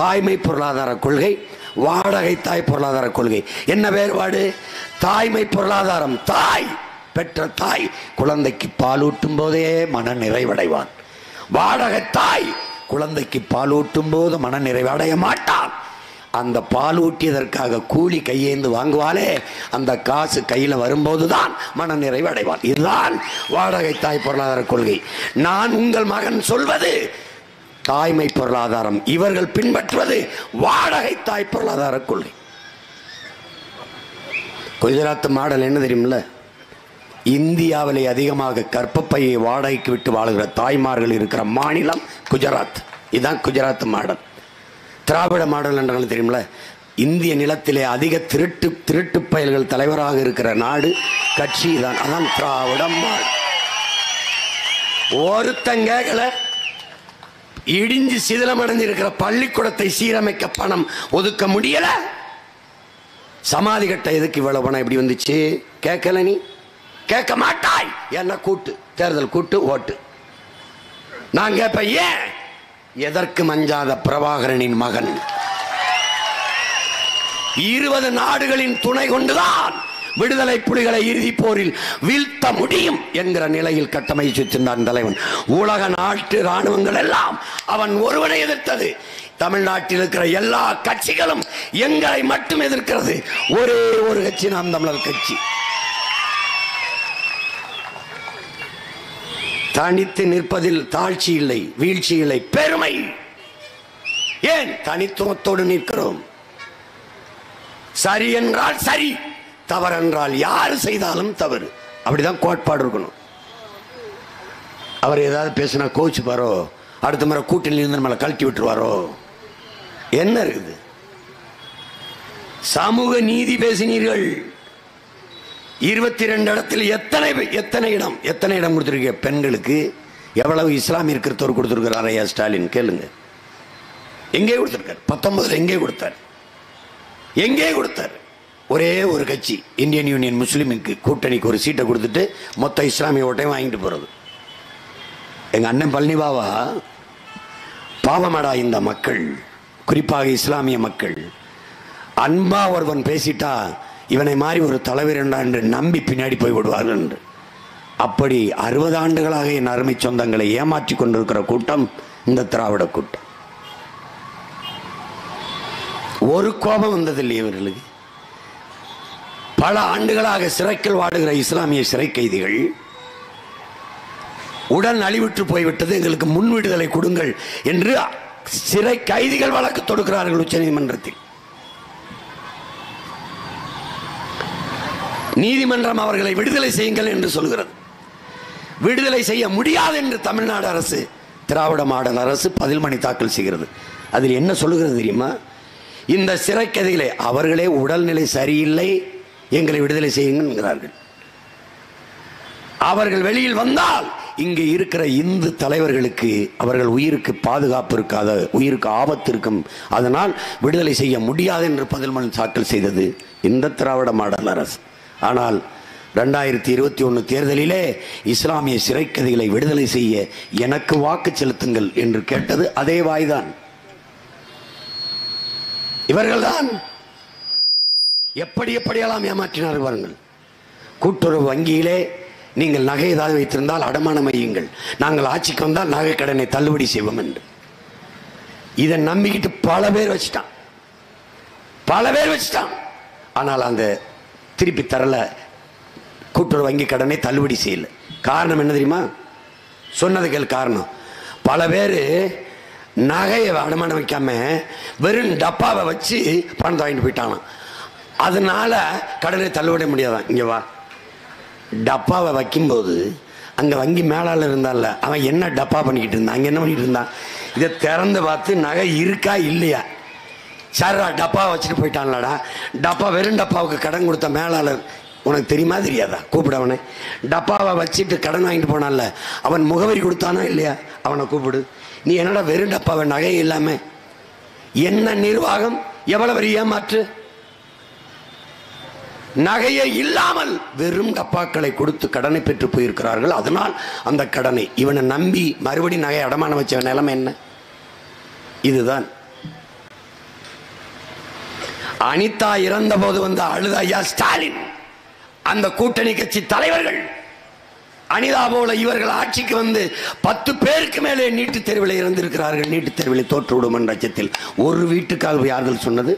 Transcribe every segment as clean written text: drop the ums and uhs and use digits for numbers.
தாய்மை பொருளாதார கொள்கை, வாடகை தாய் பொருளாதார கொள்கை. என்ன வேறுபாடு? தாய்மை பொருளாதாரம், தாய் பெற்ற தாய் குழந்தைக்கு பாலூட்டும் போதே மன நிறைவடைவான். வாடகை தாய் குழந்தைக்கு பாலூட்டும் போது மன நிறைவடைய மாட்டான். அந்த பாலூட்டியதற்காக கூலி கையேந்து வாங்குவாலே, அந்த காசு கையில் வரும்போதுதான் மன நிறைவடைவான். இதுதான் வாடகை தாய் பொருளாதார கொள்கை. நான் உங்கள் மகன் சொல்வது தாய்மை பொருளாதாரம், இவர்கள் பின்பற்றுவது வாடகை தாய் பொருளாதார கொள்கை. குஜராத் மாடல் என்ன தெரியுமில்ல? இந்தியாவிலே அதிகமாக கர்ப்பப்பையை வாடகைக்கு விட்டு வாழுகிற தாய்மார்கள் இருக்கிற மாநிலம் குஜராத். இதுதான் குஜராத் மாடல். திராவிட மாடல் என்றாலும் தெரியுமில்ல? இந்திய நிலத்திலே அதிக திருட்டு பயல்கள் தலைவராக இருக்கிற நாடு கட்சி தான். அதான் திராவிட மாடல். ஒருத்தங்கல இடிஞ்சு சிதிலமடைந்து இருக்கிற பள்ளிக்கூடத்தை சீரமைக்க பணம் ஒதுக்க முடியல. சமாதி கட்ட எதுக்கு இவ்வளவு பணம் இப்படி வந்துச்சு? கேட்கல, நீ கேட்க மாட்டாய். என்ன கூட்டு, தேர்தல் கூட்டு, ஓட்டு. நான் கேட்பேன், ஏன்? எதற்கு மஞ்சாத பிரபாகரனின் மகன் 20 நாடுகளின் துணை கொண்டுதான் விடுதலை புலிகளை இறுதி போரில் வீழ்த்த முடியும் என்கிற நிலையில் கட்டமைச்சு வச்சிருந்தான் தலைவன். உலக நாட்டு ராணுவங்கள் எல்லாம் அவன் ஒருவனை எதிர்த்தது. தமிழ்நாட்டில் இருக்கிற எல்லா கட்சிகளும் எங்களை மட்டும் எதிர்க்கிறது. ஒரே ஒரு கட்சி, நாம் தமிழர் கட்சி. தனித்து நிற்பதில் தாழ்ச்சி இல்லை, வீழ்ச்சி இல்லை, பெருமை. ஏன்? தனித்துவத்தோடு நிற்கிறோம். சரி என்றால் சரி, தவறு என்றால் யாரு செய்தாலும் தவறு. அப்படிதான் கோட்பாடு இருக்கணும். அவர் ஏதாவது பேசினா கோச்சு பாரோ, அடுத்த முறை கூட்டணியில் இருந்து நம்மளை கழட்டி விட்டுருவாரோ, என்ன இருக்குது? சமூக நீதி பேசினீர்கள். 22 இடத்தில் எத்தனை இடம் கொடுத்திருக்க பெண்களுக்கு? எவ்வளவு இஸ்லாமிய கிறிஸ்தவர் கொடுத்திருக்கிறார் ஐயா ஸ்டாலின்? கேளுங்க. எங்கே கொடுத்திருக்கார்? 19 எங்கே கொடுத்தார்? எங்கே கொடுத்தார்? ஒரே ஒரு கட்சி, இந்தியன் யூனியன் முஸ்லீமுக்கு கூட்டணிக்கு ஒரு சீட்டை கொடுத்துட்டு மொத்த இஸ்லாமிய ஓட்டையும் வாங்கிட்டு போறது. எங்க அண்ணன் பழனி பாபா, பாவமடா இந்த மக்கள், குறிப்பாக இஸ்லாமிய மக்கள். அன்பா ஒருவன் பேசிட்டா இவனை மாதிரி ஒரு தலைவர் என்று நம்பி பின்னாடி போய் விடுவார்கள் என்று. அப்படி 60 ஆண்டுகளாக என் அருமை சொந்தங்களை ஏமாற்றி கொண்டிருக்கிற கூட்டம் இந்த திராவிட கூட்டம். ஒரு கோபம் வந்ததில்லை இவர்களுக்கு. பல ஆண்டுகளாக சிறைக்குள் வாடுகிற இஸ்லாமிய சிறை கைதிகள் உடல் அழிவுற்று போய்விட்டது, எங்களுக்கு முன் விடுதலை கொடுங்கள் என்று சிறை கைதிகள் வழக்கு தொடுக்கிறார்கள் உச்ச நீதிமன்றத்தில். நீதிமன்றம் அவர்களை விடுதலை செய்யுங்கள் என்று சொல்கிறது. விடுதலை செய்ய முடியாது என்று தமிழ்நாடு அரசு, திராவிட மாடல் அரசு பதில் மனு தாக்கல் செய்கிறது. அதில் என்ன சொல்லுகிறது தெரியுமா? இந்த சிறை கைதிகளை அவர்களே உடல்நிலை சரியில்லை, எங்களை விடுதலை செய்யுங்கள் என்கிறார்கள். அவர்கள் வெளியில் வந்தால் இங்கு இருக்கிற இந்து தலைவர்களுக்கு அவர்கள் உயிருக்கு பாதுகாப்பு இருக்காத, உயிருக்கு ஆபத்து இருக்கும், அதனால் விடுதலை செய்ய முடியாது என்று பதில் மனு தாக்கல் செய்தது இந்த திராவிட மாடல் அரசு. ஆனால் 2021 தேர்தலிலே இஸ்லாமிய சிறை கைதிகளை விடுதலை செய்ய எனக்கு வாக்கு செலுத்துங்கள் என்று கேட்டது அதே வாய்தான். இவர்கள்தான் எப்படியெல்லாம் ஏமாற்றினார்கள் பாருங்கள். கூட்டுறவு வங்கியிலே நீங்கள் நகை ஏதாவது வைத்திருந்தால் அடமானம் வையுங்கள், நாங்கள் ஆட்சிக்கு வந்தால் நகை கடனை தள்ளுபடி செய்வோம் என்று. இதை நம்பிக்கிட்டு பல பேர் வச்சுட்டான். ஆனால் அந்த திருப்பி தரல, கூட்டுறவு வங்கி கடனை தள்ளுபடி செய்யல. காரணம் என்ன தெரியுமா? சொன்னதுக்கு காரணம், பல பேர் நகையை அடமானம் வைக்காம வெறும் டப்பாவை வச்சு பணத்தை வாங்கிட்டு போயிட்டானா, அதனால கடனை தள்ளுபடி முடியாதான். இங்க வா, டப்பாவை வைக்கும்போது அங்க வங்கி மேலாளர் இருந்தால, அவன் என்ன டப்பா பண்ணிக்கிட்டு இருந்தான், அங்க என்ன பண்ணிட்டு இருந்தான், இதை திறந்து பார்த்து நகை இருக்கா இல்லையா, சாரா டப்பா வச்சுட்டு போயிட்டான்லடா. டப்பா வெறும் டப்பாவுக்கு கடன் கொடுத்த மேலாளர் உனக்கு தெரியுமா தெரியாதா? கூப்பிடு அவனை. டப்பாவை வச்சுட்டு கடன் வாங்கிட்டு போனான்ல, அவன் முகவரி கொடுத்தானா இல்லையா, அவனை கூப்பிடு. நீ என்னடா வெறும் டப்பாவை நகை இல்லாம, என்ன நிர்வாகம், எவ்வளவு பெரிய ஏமாற்று. நகையை இல்லாமல் வெறும் டப்பாக்களை கொடுத்து கடனை பெற்று போயிருக்கிறார்கள். அதனால் அந்த கடனை இவனை நம்பி மறுபடியும் நகை அடமானம் வச்ச நிலைமை என்ன? இதுதான் அனிதா இறந்த போது வந்த அழுத ஐயா ஸ்டாலின், அந்த கூட்டணி கட்சி தலைவர்கள், அனிதா போல இவர்கள் ஆட்சிக்கு வந்து 10 பேருக்கு மேலே நீட்டுத் தேர்வில் இறந்திருக்கிறார்கள். நீட்டுத் தேர்வில் தோற்றுவிடும் என்ற அச்சத்தில் ஒரு வீட்டுக்காக யார்கள் சொன்னது?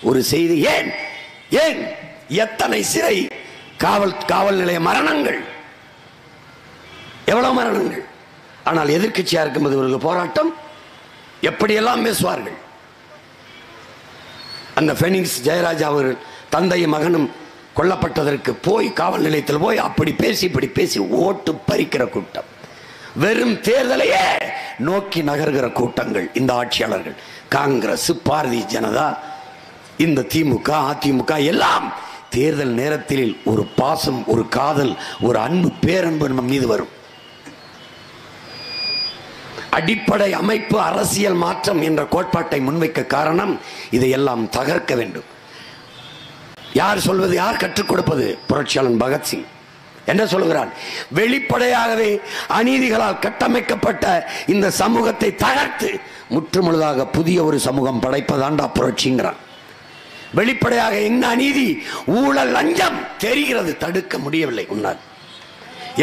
ஒரு செய்தி. ஏன் ஏன் எத்தனை சிறை காவல் நிலைய மரணங்கள், எவ்வளவு மரணங்கள். ஆனால் எதிர்க்கட்சியா இருக்கும்போது இவர்கள் போராட்டம் எப்படியெல்லாம் பேசுவார்கள். அந்த பெனிக்ஸ் ஜெயராஜா அவர்கள் தந்தையும் மகனும் கொல்லப்பட்டதற்கு போய் காவல் நிலையத்தில் போய் அப்படி பேசி இப்படி பேசி ஓட்டு பறிக்கிற கூட்டம், வெறும் தேர்தலையே நோக்கி நகர்கிற கூட்டங்கள் இந்த ஆட்சியாளர்கள். காங்கிரஸ், பாரதிய ஜனதா, இந்த திமுக, அதிமுக எல்லாம் தேர்தல் நேரத்தில் ஒரு பாசம், ஒரு காதல், ஒரு அன்பு, பேரன்பு நம்ம மீது வரும். அடிப்படை அமைப்பு அரசியல் மாற்றம் என்ற கோட்பாட்டை முன்வைக்க காரணம் இதையெல்லாம் தகர்க்க வேண்டும். யார் சொல்வது, யார் கற்றுக் கொடுப்பது? புரட்சியாளன் பகத்சிங் என்ன சொல்கிறான்? வெளிப்படையாகவே அநீதிகளால் கட்டமைக்கப்பட்ட இந்த சமூகத்தை தகர்த்து முற்றுமுழுதாக புதிய ஒரு சமூகம் படைப்பதாண்டா புரட்சிங்கிறான். வெளிப்படையாக என்ன அநீதி, ஊழல், லஞ்சம் தெரிகிறது, தடுக்க முடியவில்லை உன்னால்.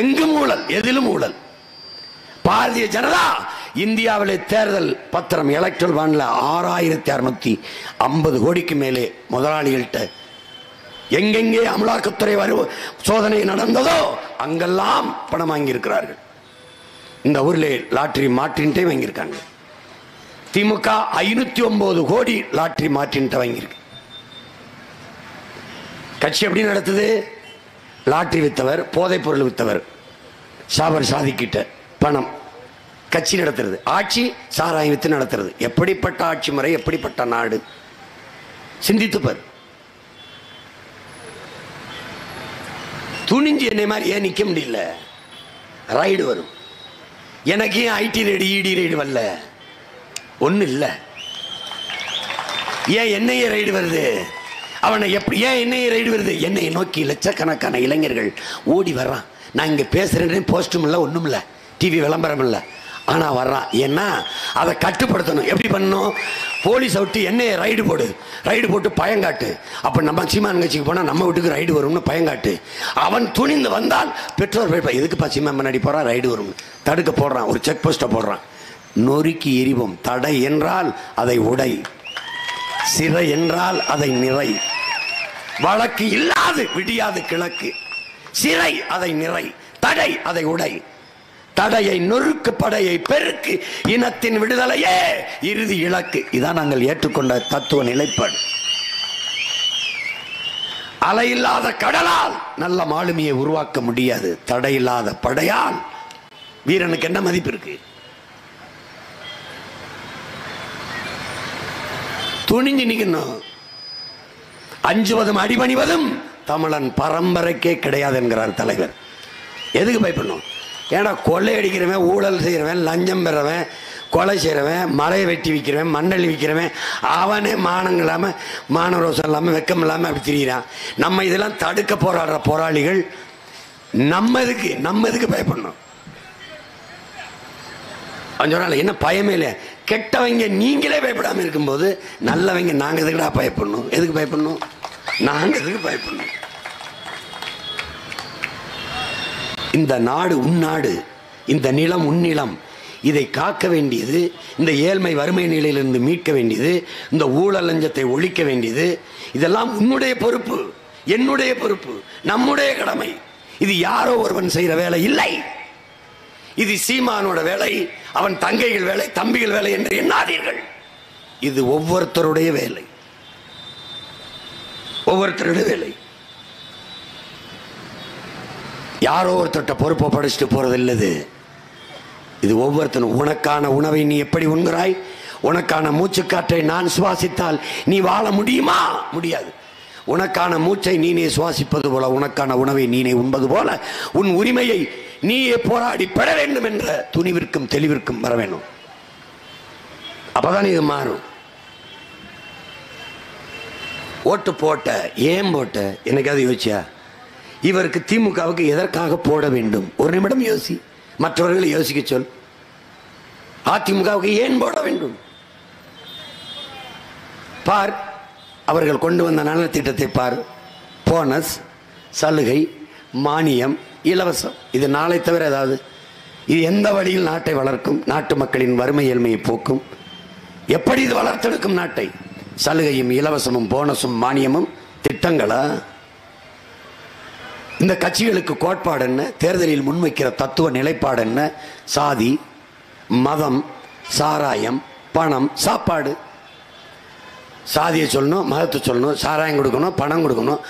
எங்கும் ஊழல், எதிலும் ஊழல். பாரதிய ஜனதா இந்தியாவிலே தேர்தல் பத்திரம் எலக்ட்ரல் பாண்ட்ல 6650 கோடிக்கு மேலே முதலாளிகள்கிட்ட எங்கெங்கே அமலாக்கத்துறை சோதனை நடந்ததோ அங்கெல்லாம் பணம் வாங்கியிருக்கிறார்கள். இந்த ஊரில் லாட்டரி மாற்றின்ட்டே வாங்கியிருக்காங்க. திமுக 509 கோடி லாட்டரி மாற்றின்ட்டு வாங்கியிருக்கு. கட்சி எப்படி நடத்துது? லாட்டரி வித்தவர், போதைப் பொருள் வித்தவர், சாபர் சாதிக்கிட்ட பணம் கட்சி நடத்துறது. ஆட்சி சாராயம் வித்து நடத்துறது. எப்படிப்பட்ட ஆட்சி முறை, எப்படிப்பட்ட நாடு? சிந்தித்துப்பார். துணிஞ்சு என்னை மாதிரி ஏன் நிக்க முடியல? ரைடு வரும். எனக்கு ஏன் ஐடி ரைடு, இடி ரைடு வரல? ஒண்ணு இல்ல. ஏன் என்னையே ரைடு வருது? அவனை எப்படி ஏன் என்னையே ரைடு வருது? என்னை நோக்கி லட்சக்கணக்கான இளைஞர்கள் ஓடி வர்றான். நான் இங்க பேசுறேன், போஸ்டும் இல்லை, ஒண்ணும் இல்லை, டிவி விளம்பரம் இல்லை, ஆனா வர்றான். ஏன்னா அதை கட்டுப்படுத்தணும். எப்படி பண்ணணும்? போலீஸ் விட்டு என்னைய ரைடு போடு, ரைடு போட்டு பயங்காட்டு. அப்ப நம்ம சீமான் கட்சிக்கு போனா நம்ம வீட்டுக்கு ரைடு வரும்னு பயங்காட்டு. அவன் துணிந்து வந்தால் பெற்றோர் போய் எதுக்குப்பா சீமான் முன்னாடி போறான், ரைடு வரும், தடுக்க போடுறான், ஒரு செக் போஸ்ட போடுறான். நொறுக்கி எரிவோம். தடை என்றால் அதை உடை, சிறை என்றால் அதை நிறை. வழக்கு இல்லாது விடியாது கிழக்கு. சிறை அதை நிறை, தடை அதை உடை. தடையை நொறுக்கு, படையை பெருக்கு, இனத்தின் விடுதலையே இறுதி இலக்கு. இதான் நாங்கள் ஏற்றுக்கொண்ட தத்துவ நிலைப்பாடு. அலையில்லாத கடலால் நல்ல மாலுமியை உருவாக்க முடியாது. தடையில்லாத படையால் வீரனுக்கு என்ன மதிப்பு இருக்கு? துணிஞ்சு நிக்கணும். அஞ்சுவதும் அடிபணிவதும் தமிழன் பரம்பரைக்கே கிடையாது என்கிறார் தலைவர். எதுக்கு பயப்படணும்? ஏன்னா கொள்ளை அடிக்கிறவன், ஊழல் செய்கிறவன், லஞ்சம் பெறவன், கொலை செய்கிறவன், மலையை வெட்டி விற்கிறவன், மண்ணள்ளி விற்கிறவன், அவனே மானம் இல்லாமல், மானரோசம் இல்லாமல், வெக்கம் இல்லாமல் அப்படி திரிகிறான். நம்ம இதெல்லாம் தடுக்க போராடுற போராளிகள் நம்ம எதுக்கு பயப்படணும்? கொஞ்சம் என்ன பயமே இல்லை. கெட்டவங்க நீங்களே பயப்படாமல் இருக்கும்போது நல்லவங்க நாங்கள் எதுக்குடா பயப்படணும்? எதுக்கு பயப்படணும்? நாங்கள் எதுக்கு பயப்படணும்? இந்த நாடு உன் நாடு, இந்த நிலம் உன் நிலம். இதை காக்க வேண்டியது, இந்த ஏழ்மை வறுமை நிலையிலிருந்து மீட்க வேண்டியது, இந்த ஊழல் லஞ்சத்தை ஒழிக்க வேண்டியது, இதெல்லாம் உன்னுடைய பொறுப்பு, என்னுடைய பொறுப்பு, நம்முடைய கடமை. இது யாரோ ஒருவன் செய்கிற வேலை இல்லை. இது சீமானோட வேலை, அவன் தங்கைகள் வேலை, தம்பிகள் வேலை என்று எண்ணாதீர்கள். இது ஒவ்வொருத்தருடைய வேலை, ஒவ்வொருத்தருடைய வேலை. யாரோ ஒருத்தட்ட பொறுப்பை படிச்சுட்டு போறது இல்லது. இது ஒவ்வொருத்தனும். உனக்கான உணவை நீ எப்படி உண்கிறாய்? உனக்கான மூச்சுக்காற்றை நான் சுவாசித்தால் நீ வாழ முடியுமா? முடியாது. உனக்கான மூச்சை நீனே சுவாசிப்பது போல, உனக்கான உணவை நீனே உண்பது போல, உன் உரிமையை நீயே போராடி பெற வேண்டும் என்ற துணிவிற்கும் தெளிவிற்கும் வர வேண்டும். அப்பதான் இது மாறும். ஓட்டு போட்ட, ஏன் போட்ட? எனக்காவது யோசிச்சியா? இவருக்கு திமுகவுக்கு எதற்காக போட வேண்டும்? ஒரு நிமிடம் யோசி. மற்றவர்களை யோசிக்க சொல். அதிமுகவுக்கு ஏன் போட வேண்டும்? பார், அவர்கள் கொண்டு வந்த நலத்திட்டத்தை பார். போனஸ், சலுகை, மானியம், இலவசம். இது நாளை தவிர ஏதாவது? இது எந்த வழியில் நாட்டை வளர்க்கும்? நாட்டு மக்களின் வறுமை ஏழ்மையை போக்கும்? எப்படி இது வளர்த்தெடுக்கும் நாட்டை? சலுகையும் இலவசமும் போனஸும் மானியமும் திட்டங்களா? இந்த கட்சிகளுக்கு கோட்பாடு என்ன? தேர்தலில் முன்வைக்கிற தத்துவ நிலைப்பாடு என்ன? சாதி, மதம், சாராயம், பணம், சாப்பாடு. சாதியை சொல்லணும், மதத்தை சொல்லணும், சாராயம் கொடுக்கணும், பணம் கொடுக்கணும்,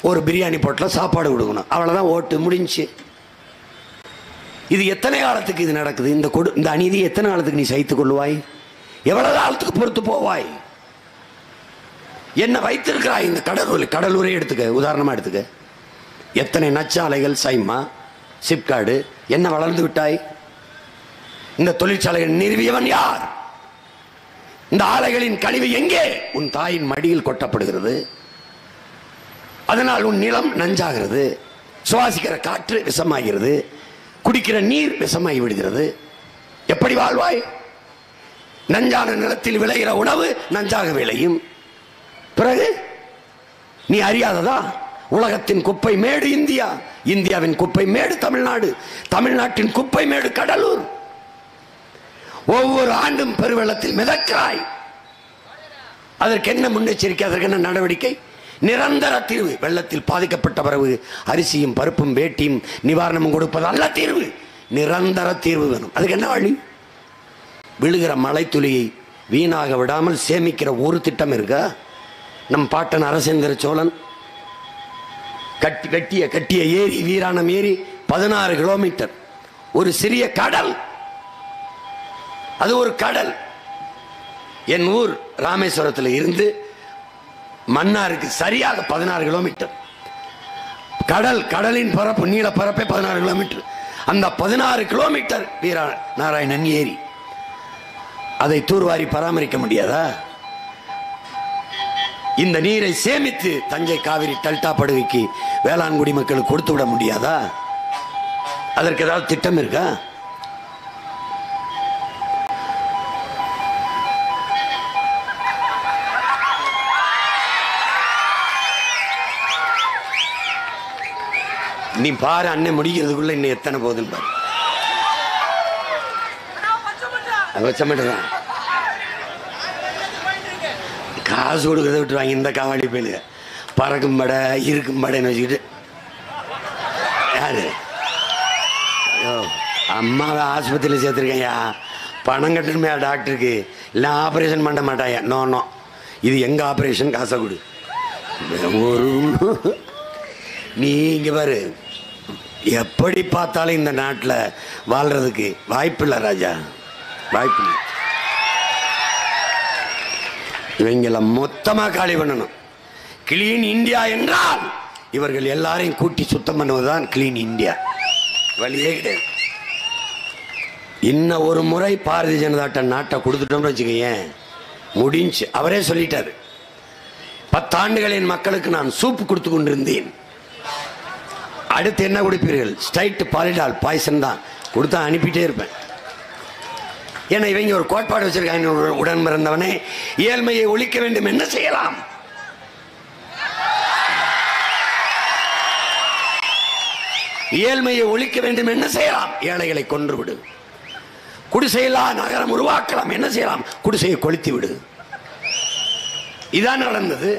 ஒரு பிரியாணி போட்டில் சாப்பாடு கொடுக்கணும், அவ்வளோதான். ஓட்டு முடிஞ்சு. இது எத்தனை காலத்துக்கு இது நடக்குது? இந்த அநீதி எத்தனை காலத்துக்கு நீ சகித்துக் கொள்வாய்? எவ்வளவு காலத்துக்கு பொறுத்து போவாய்? என்ன வைத்திருக்கிறாய்? இந்த கடலூரை எடுத்துக்க, உதாரணமா எடுத்துக்க. எத்தனை நச்சாலைகள், சைமா, சிப்காடு, என்ன வளர்ந்து விட்டாய்? இந்த தொழிற்சாலைகள் நிறுவியவன் யார்? இந்த ஆலைகளின் கழிவு எங்கே? உன் தாயின் மடியில் கொட்டப்படுகிறது. அதனால் உன் நிலம் நஞ்சாகிறது, சுவாசிக்கிற காற்று விஷமாகிறது, குடிக்கிற நீர் விஷமாகி விடுகிறது. எப்படி வாழ்வாய்? நஞ்சான நிலத்தில் விளைகிற உணவு நஞ்சாக விளையும். பிறகு நீ அறியாததா? உலகத்தின் குப்பை மேடு இந்தியா, இந்தியாவின் குப்பை மேடு தமிழ்நாடு, தமிழ்நாட்டின் குப்பை மேடு கடலூர். ஒவ்வொரு ஆண்டும் பெருவெள்ளத்தில் மிதக்கிறாய். அதற்கு என்ன முன்னெச்சரிக்கை? அதற்கு என்ன நடவடிக்கை? நிரந்தர தீர்வு. வெள்ளத்தில் பாதிக்கப்பட்ட பிறகு அரிசியும் பருப்பும் வேட்டியும் நிவாரணமும் கொடுப்பது அல்ல தீர்வு. நிரந்தர தீர்வு வேணும். அதுக்கு என்ன வழி? விழுகிற மழை துளியை வீணாக விடாமல் சேமிக்கிற ஒரு திட்டம் இருக்கா? நம் பாட்டன் அரசேந்திர சோழன் கட்டிய ஏரி, வீராணம் ஏரி 16 கிலோமீட்டர். ஒரு சிறிய கடல், அது ஒரு கடல். என் ஊர் ராமேஸ்வரத்தில் இருந்து மன்னாருக்கு சரியாக 16 கிலோமீட்டர் கடல். கடலின் பரப்பு, நீள பரப்பே 16 கிலோமீட்டர். அந்த 16 கிலோமீட்டர் வீரா நாராயணன் ஏரி. அதை தூர்வாரி பராமரிக்க முடியாதா? இந்த நீரை சேமித்து தஞ்சை காவிரி டெல்டா படுகைக்கு வேளாண்குடி மக்களுக்கு கொடுத்து விட முடியாதா? அதற்கு ஏதாவது திட்டம் இருக்கா? நீ பாரு, அண்ணன் முடிக்கிறதுக்குள்ள இன்னும் எத்தனை போகுதுன்னு பாரு. வச்சமாட்டதான் காசு கொடுக்கறத விட்டுருவாங்க. இந்த காவாடி பேரு பறக்கும் படை இருக்கும் படைன்னு வச்சுக்கிட்டு யாரு அம்மாவை ஆஸ்பத்திரியில் சேர்த்துருக்கையா, பணம் கட்டணுமே டாக்டருக்கு, இல்லை ஆப்ரேஷன் பண்ண மாட்டாயா. நோ, இது எங்க ஆப்ரேஷன், காசை கொடு. ஒரு நீ இங்க பாரு, எப்படி பார்த்தாலும் இந்த நாட்டில் வாழ்றதுக்கு வாய்ப்பில்லை ராஜா, வாய்ப்பில்லை. இவங்களை மொத்தமாக காலி பண்ணணும். கிளீன் இந்தியா என்றால் இவர்கள் எல்லாரையும் கூட்டி சுத்தம் பண்ணுவதுதான் கிளீன் இந்தியா. வழியே கிடையாது. இன்னும் ஒரு முறை பாரதிய ஜனதா நாட்டை கொடுத்துட்டோம்னு வச்சுக்கோங்க, முடிஞ்சு. அவரே சொல்லிட்டாரு, 10 ஆண்டுகளின் மக்களுக்கு நான் சூப்பு கொடுத்து கொண்டிருந்தேன், அடுத்து என்ன குடிப்பீர்கள்? ஸ்ட்ரைட் பாலிடால் பாய்சன் தான் கொடுத்தா அனுப்பிட்டே இருப்பேன். ஏன்னா இவங்க ஒரு கோட்பாடு வச்சிருக்காங்க, உடன் பிறந்தவனே ஏழ்மையை ஒழிக்க வேண்டும், என்ன செய்யலாம்? ஏழ்மையை ஒழிக்க வேண்டும், என்ன செய்யலாம்? ஏழைகளை கொன்று விடு. குடிசையில்லா நகரம் உருவாக்கலாம், என்ன செய்யலாம்? குடிசையை கொளுத்தி விடு. இதான் நடந்தது.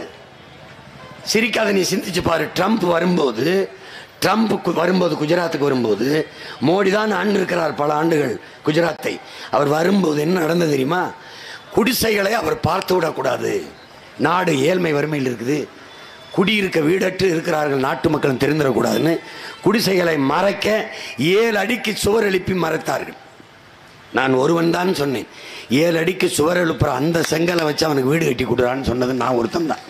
சிரிக்காத, நீ சிந்திச்சு பாரு. ட்ரம்ப் வரும்போது குஜராத்துக்கு வரும்போது மோடி தான் ஆண்டு இருக்கிறார் பல ஆண்டுகள் குஜராத்தை. அவர் வரும்போது என்ன நடந்தது தெரியுமா? குடிசைகளை அவர் பார்த்து விடக்கூடாது, நாடு ஏழ்மை வறுமையில் இருக்குது, குடியிருக்க வீடற்று இருக்கிறார்கள் நாட்டு மக்களும் தெரிந்துடக்கூடாதுன்னு குடிசைகளை மறைக்க 7 அடிக்கு சுவர் எழுப்பி மறைத்தார்கள். நான் ஒருவன் தான் சொன்னேன், 7 அடிக்கு சுவர் எழுப்புற அந்த செங்கலை வச்சு அவனுக்கு வீடு கட்டி கொடுறான்னு சொன்னது நான் ஒருத்தன் தான்.